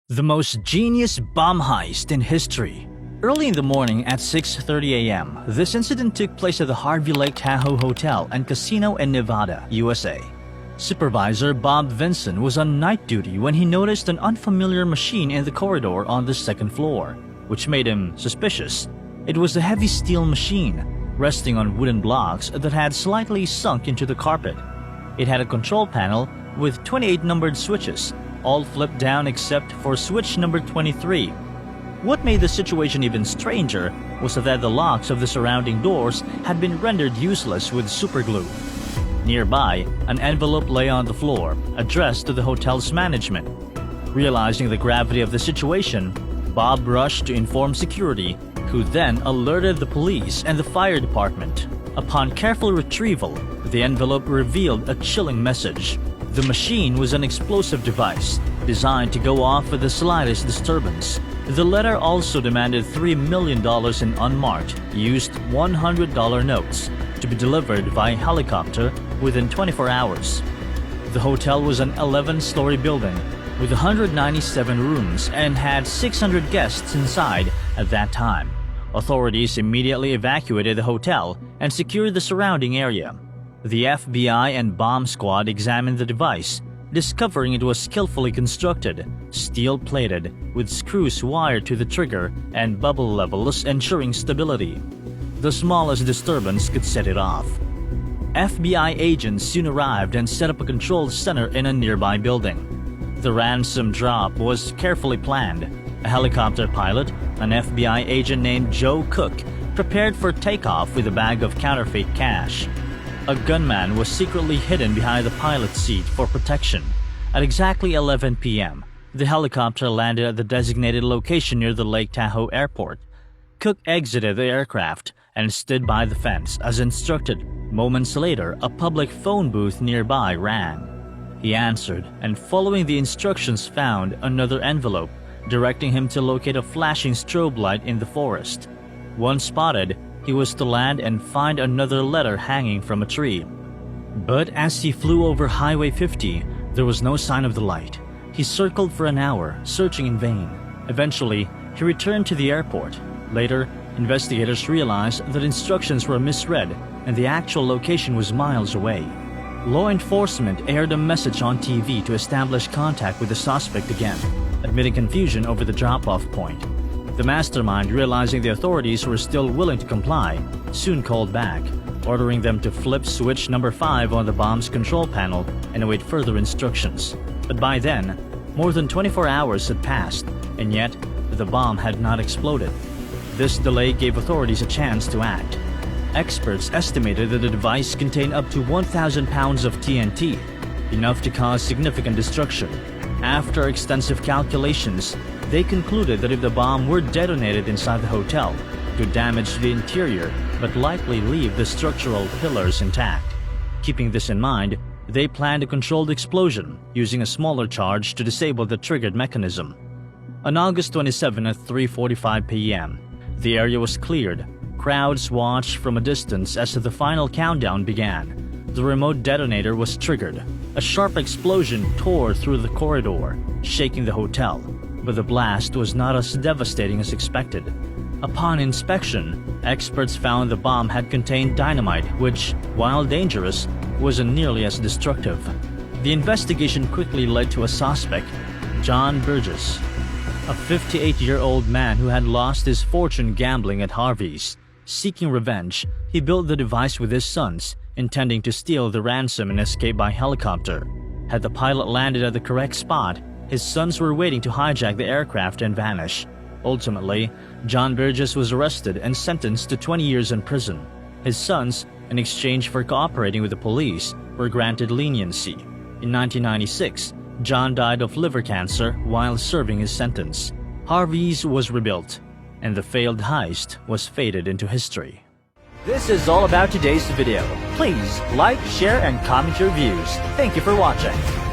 The most genius bomb heist in history. Early in the morning at 6:30 a.m., this incident took place at the Harvey Lake Tahoe Hotel and Casino in Nevada, USA. Supervisor Bob Vinson was on night duty when he noticed an unfamiliar machine in the corridor on the second floor, which made him suspicious. It was a heavy steel machine, resting on wooden blocks that had slightly sunk into the carpet. It had a control panel with 28 numbered switches, all flipped down except for switch number 23. What made the situation even stranger was that the locks of the surrounding doors had been rendered useless with superglue. Nearby, an envelope lay on the floor, addressed to the hotel's management. Realizing the gravity of the situation, Bob rushed to inform security, who then alerted the police and the fire department. Upon careful retrieval, the envelope revealed a chilling message. The machine was an explosive device designed to go off at the slightest disturbance. The letter also demanded $3 million in unmarked, used $100 notes to be delivered by helicopter within 24 hours. The hotel was an 11-story building with 197 rooms and had 600 guests inside at that time. Authorities immediately evacuated the hotel and secured the surrounding area. The FBI and bomb squad examined the device, discovering it was skillfully constructed, steel-plated, with screws wired to the trigger and bubble levels ensuring stability. The smallest disturbance could set it off. FBI agents soon arrived and set up a control center in a nearby building. The ransom drop was carefully planned. A helicopter pilot, an FBI agent named Joe Cook, prepared for takeoff with a bag of counterfeit cash. A gunman was secretly hidden behind the pilot's seat for protection. At exactly 11 p.m., the helicopter landed at the designated location near the Lake Tahoe airport. Cook exited the aircraft and stood by the fence as instructed. Moments later, a public phone booth nearby rang. He answered and, following the instructions, found another envelope, directing him to locate a flashing strobe light in the forest. Once spotted, he was to land and find another letter hanging from a tree. But as he flew over Highway 50, there was no sign of the light. He circled for an hour, searching in vain. Eventually, he returned to the airport. Later, investigators realized that instructions were misread and the actual location was miles away. Law enforcement aired a message on TV to establish contact with the suspect again, admitting confusion over the drop-off point. The mastermind, realizing the authorities were still willing to comply, soon called back, ordering them to flip switch number 5 on the bomb's control panel and await further instructions. But by then, more than 24 hours had passed, and yet the bomb had not exploded. This delay gave authorities a chance to act. Experts estimated that the device contained up to 1,000 pounds of TNT, enough to cause significant destruction. After extensive calculations, they concluded that if the bomb were detonated inside the hotel, it would damage the interior but likely leave the structural pillars intact. Keeping this in mind, they planned a controlled explosion using a smaller charge to disable the triggered mechanism. On August 27 at 3:45 p.m., the area was cleared. Crowds watched from a distance as the final countdown began. The remote detonator was triggered. A sharp explosion tore through the corridor, shaking the hotel. But the blast was not as devastating as expected. Upon inspection, experts found the bomb had contained dynamite, which, while dangerous, wasn't nearly as destructive. The investigation quickly led to a suspect, John Burgess, a 58-year-old man who had lost his fortune gambling at Harvey's. Seeking revenge, he built the device with his sons, intending to steal the ransom and escape by helicopter. Had the pilot landed at the correct spot, his sons were waiting to hijack the aircraft and vanish. Ultimately, John Burgess was arrested and sentenced to 20 years in prison. His sons, in exchange for cooperating with the police, were granted leniency. In 1996, John died of liver cancer while serving his sentence. Harvey's was rebuilt, and the failed heist was faded into history. This is all about today's video. Please like, share, and comment your views. Thank you for watching.